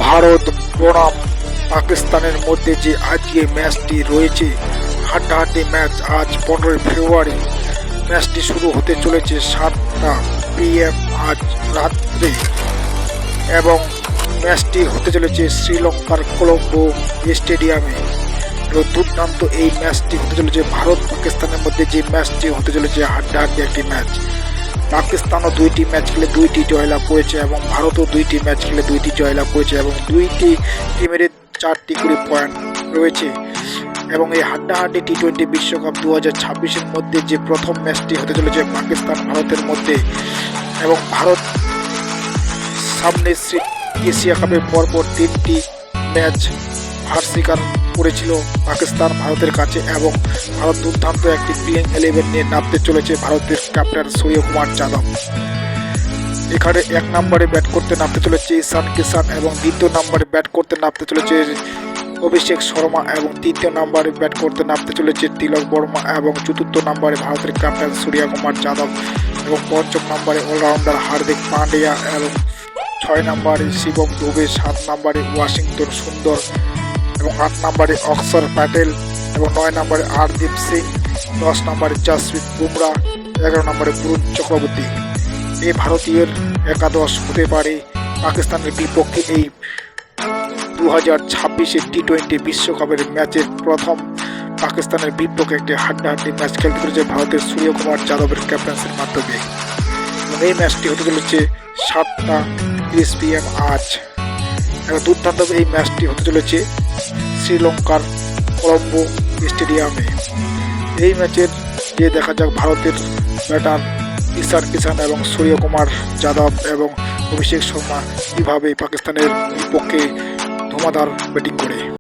ভারত বনাম পাকিস্তানের মধ্যে যে আজকে ম্যাচটি রয়েছে, হাড্ডাহাড্ডি ম্যাচ। আজ 15 ফেব্রুয়ারি ম্যাচটি শুরু হতে চলেছে 7টা PM আজ রাত্রে, এবং ম্যাচটি হতে চলেছে শ্রীলঙ্কার কলম্বো স্টেডিয়ামে। দুর্দান্ত এই ম্যাচটি হতে চলেছে ভারত পাকিস্তানের মধ্যে যে ম্যাচটি হতে চলেছে হাড্ডাহাড্ডি একটি ম্যাচ। পাকিস্তানও 2টি ম্যাচ খেলে 2টি জয়লাভ করেছে এবং ভারতও 2টি ম্যাচ খেলে 2টি জয়লাভ করেছে, এবং 2টি টিমের 4টি করে পয়েন্ট রয়েছে। এবং এই হাড্ডাহাড্ডি T20 বিশ্বকাপ 2026-এর মধ্যে যে প্রথম ম্যাচটি হতে চলেছে পাকিস্তান ভারতের মধ্যে, এবং ভারত সামনে এশিয়া কাপের পরপর 3টি ম্যাচ হার স্বীকার করেছিল পাকিস্তান ভারতের কাছে, এবং ভারত দুর্দান্ত একটি প্লেইং 11 নিয়ে নামতে চলেছে ভারতের ক্যাপ্টেন সূর্যকুমার যাদব। এখানে 1 নম্বরে ব্যাট করতে নামতে চলেছে ঈশান কিষান, এবং 2য় নম্বরে ব্যাট করতে নামতে চলেছে অভিষেক শর্মা, এবং 3য় নম্বরে ব্যাট করতে নামতে চলেছে তিলক বর্মা, এবং 4র্থ নম্বরে ভারতের ক্যাপ্টেন সূর্যকুমার যাদব, এবং 5ম নম্বরে অলরাউন্ডার হার্দিক পান্ডিয়া, এবং 6 নম্বরে শিবম দুবে, 7 নম্বরে ওয়াশিংটন সুন্দর, এবং 8 নম্বরে অক্ষর প্যাটেল, এবং 9 নম্বরে হরদীপ সিং, 10 নম্বরে জসপ্রীত বুমরা, 11 নম্বরে বরুণ চক্রবর্তী। এই ভারতীয়ের একাদশ হতে পারে পাকিস্তানের বিপক্ষে এই 2026-এর T20 বিশ্বকাপের ম্যাচের প্রথম পাকিস্তানের বিপক্ষে একটি হাড্ডাহাড্ডি ম্যাচ খেলতে চলেছে ভারতের সূর্যকুমার যাদবের ক্যাপ্টেন্সির মাধ্যমে। এবং এই ম্যাচটি হতে চলেছে 7:30 PM আজ। এবং দুর্দান্ত এই ম্যাচটি হতে চলেছে শ্রীলঙ্কার কলম্বো স্টেডিয়ামে। এই ম্যাচের যে দেখা যাক ভারতের ব্যাটার ঈশান কিষান এবং সূর্যকুমার যাদব এবং অভিষেক শর্মা কীভাবে পাকিস্তানের বিপক্ষে ধুমাধার ব্যাটিং করে।